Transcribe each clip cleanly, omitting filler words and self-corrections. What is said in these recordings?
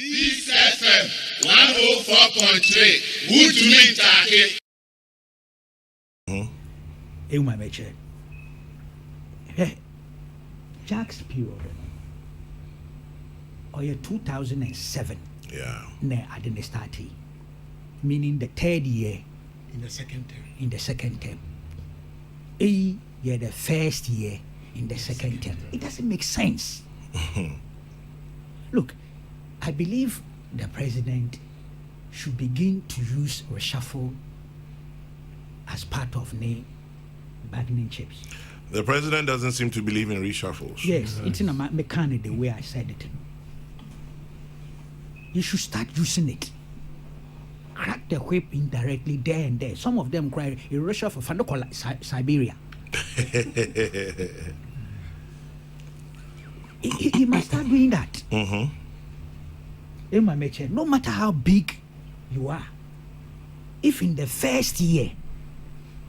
Peace FM 104.3. Who to me take? My meche. Jack's period. Or 2007. Yeah. Ne I didn't start. Meaning the third year. In the second term. In the second term. The first year in the second term. It doesn't make sense. Look, I believe the president should begin to use reshuffle as part of the bargaining chips. The president doesn't seem to believe in reshuffles. Yes, it's in a mechanic the way I said it. You should start using it. Crack the whip indirectly there and there. Some of them cry a reshuffle for Siberia. He must start doing that. No matter how big you are, if in the first year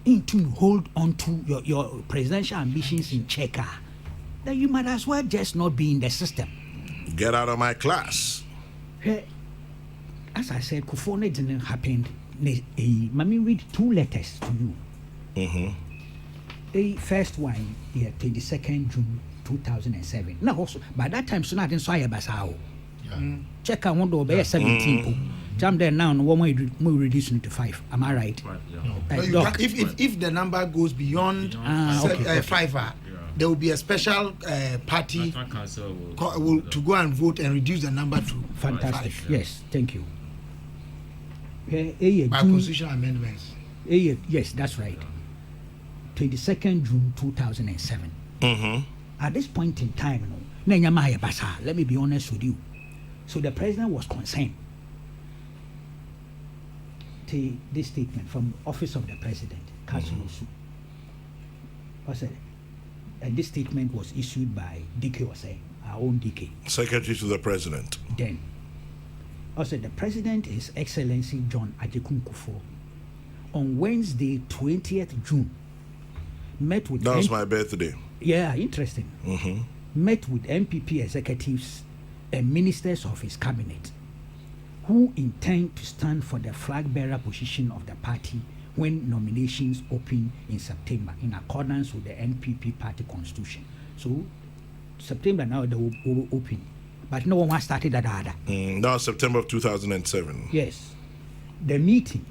to hold on to your presidential ambitions in check, then you might as well just not be in the system. Get out of my class. As I said, Kufone didn't happen. Let me read two letters to you. The first one, 22nd June 2007. Now, also, by that time, so not in Swaya Basao. Check out one door, 17. Jam there now, no one more reducing it to 5. Am I right? No. If the number goes beyond 5, there will be a special party to go and vote and reduce the number to fantastic. 5. Yes, thank you. By constitutional amendments. Yes, that's right. 22nd June 2007. At this point in time, let me be honest with you. So the president was concerned. This statement from Office of the President, Kasulusu. And this statement was issued by DK Ose, our own DK. Secretary to the President. Then, also the President, His Excellency John Ajekun Kufuor, on Wednesday, 20th June, met with... That was my birthday. Yeah, interesting. Met with MPP executives and ministers of his cabinet who intend to stand for the flag bearer position of the party when nominations open in September in accordance with the NPP party constitution. So September now they will open, but no one started that other. That was September of 2007. Yes. The meeting,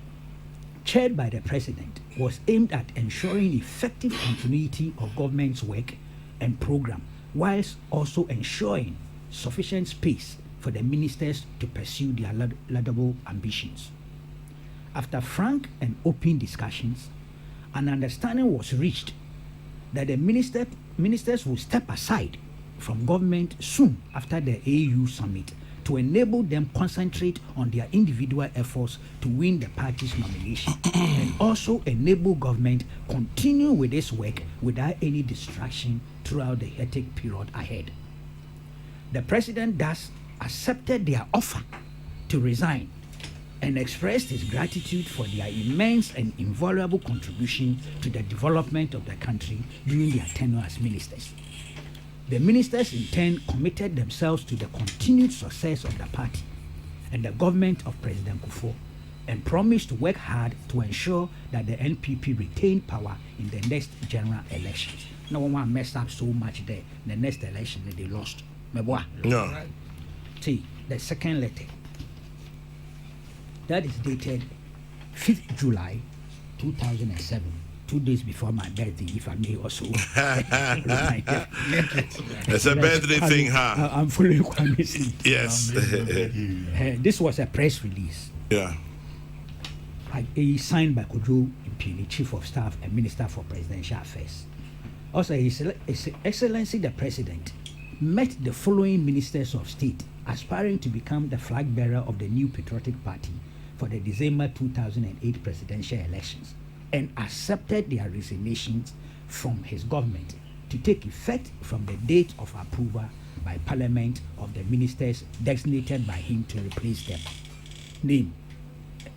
chaired by the president, was aimed at ensuring effective continuity of government's work and program, whilst also ensuring sufficient space for the ministers to pursue their laudable ambitions. After frank and open discussions, an understanding was reached that the ministers will step aside from government soon after the AU summit to enable them concentrate on their individual efforts to win the party's nomination and also enable government continue with this work without any distraction throughout the hectic period ahead. The president thus accepted their offer to resign and expressed his gratitude for their immense and invaluable contribution to the development of the country during their tenure as ministers. The ministers in turn committed themselves to the continued success of the party and the government of President Kufuor and promised to work hard to ensure that the NPP retained power in the next general elections. No one messed up so much there. The next election they lost. No. See, the second letter. That is dated 5th July 2007, 2 days before my birthday, if I may also. It's a birthday thing, huh? I'm following Kwame. Yes. This was a press release. Yeah. Signed by Kojo Impini, Chief of Staff and Minister for Presidential Affairs. Also, His Excellency the President met the following ministers of state aspiring to become the flag bearer of the new patriotic party for the December 2008 presidential elections and accepted their resignations from his government to take effect from the date of approval by Parliament of the ministers designated by him to replace them. Name: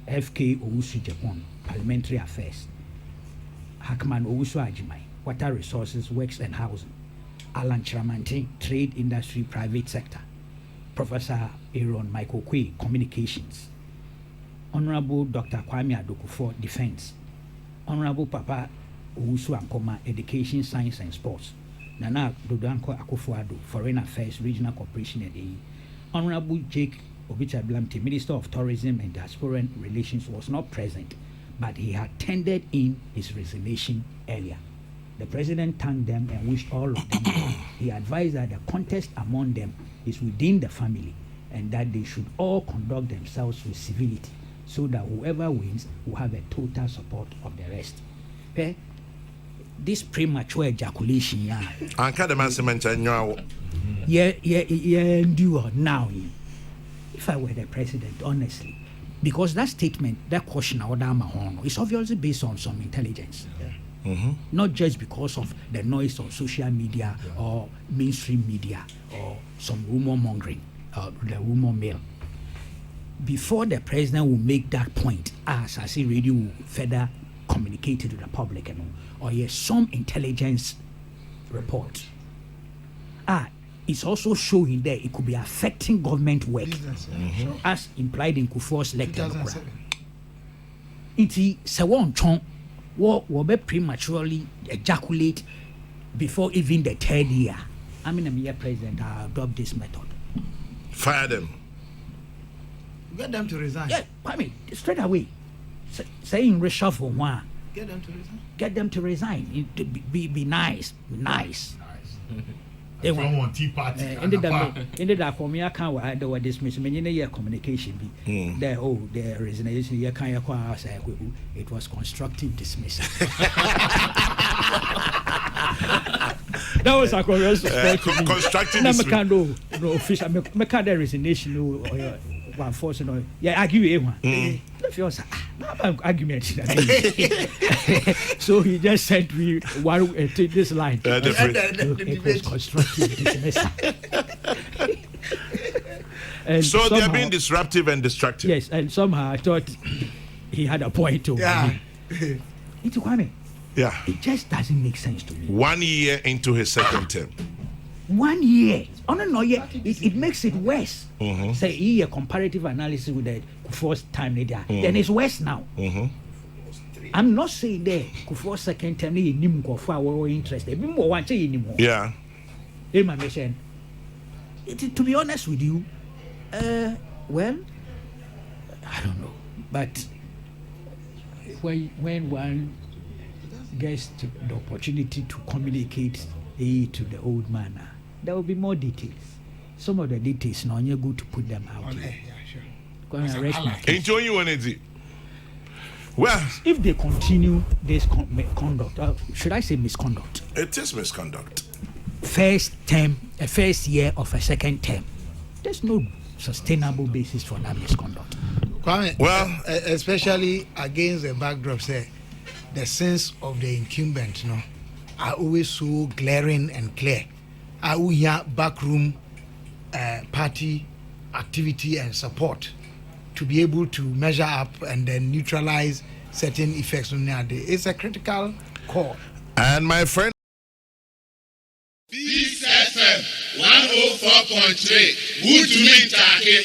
FK Owusu Japan, Parliamentary Affairs; Hakman Owusu Ajimai, Water Resources, Works and Housing; Alan Chiramantin, Trade, Industry, Private Sector; Professor Aaron Michael Kwe, Communications. Honorable Dr. Kweku Baako, Defense. Honorable Papa Owusu Ankoma, Education, Science and Sports. Nana Dodanko Akufo-Addo, Foreign Affairs, Regional Corporation and AE. Honorable Jake Obicha-Blamte, Minister of Tourism and Diaspora Relations, was not present, but he had tendered in his resignation earlier. The president thanked them and wished all of them well. He advised that the contest among them is within the family and that they should all conduct themselves with civility so that whoever wins will have a total support of the rest. Okay? This premature ejaculation, endure now. If I were the president, honestly, because that statement, that question, is obviously based on some intelligence. Not just because of the noise of social media or mainstream media or some rumor mongering or the rumor mill. Before the president will make that point, as I say, radio will further communicate it to the public, or yes, some intelligence report. It's also showing there it could be affecting government work, as implied in Kufuor's lecture. Iti sewon chon will be prematurely ejaculate before even the third year. I'm a mere president. I adopt this method. Fire them. Get them to resign. Yeah, I mean, straight away. Saying reshuffle one. Get them to resign. Get them to resign. Be nice. Be nice. They want tea party. Ended up for me. I can't. There were dismissed. Many communication. The resignation. You can't say it was constructive dismissal. That was a constructive dismissal. No official. Me can't resignation. One force. Yeah, argue one. Argument. So he just sent me this line. It was constructive dismissal. So they are being disruptive and destructive. Yes, and somehow I thought he had a point to me. Yeah. It just doesn't make sense to me. 1 year into his second term. 1 year. Oh no, yeah. It makes it worse. Say a comparative analysis with the Kufuor's time there. Then it's worse now. I'm not saying that Kufuor's second term is more interested. Yeah. To be honest with you, well, I don't know. But when one gets the opportunity to communicate to the old man, there will be more details. Some of the details, no, you're good to put them out. Enjoy you on it. Well, if they continue this conduct, should I say misconduct? It is misconduct. First year of a second term, there's no sustainable basis for that misconduct. Kwame, well, especially against the backdrop, say the sins of the incumbent, are always so glaring and clear. We have backroom party activity and support to be able to measure up and then neutralize certain effects on the day. It's a critical call. And my friend, Peace FM 104.3. Good to meet you.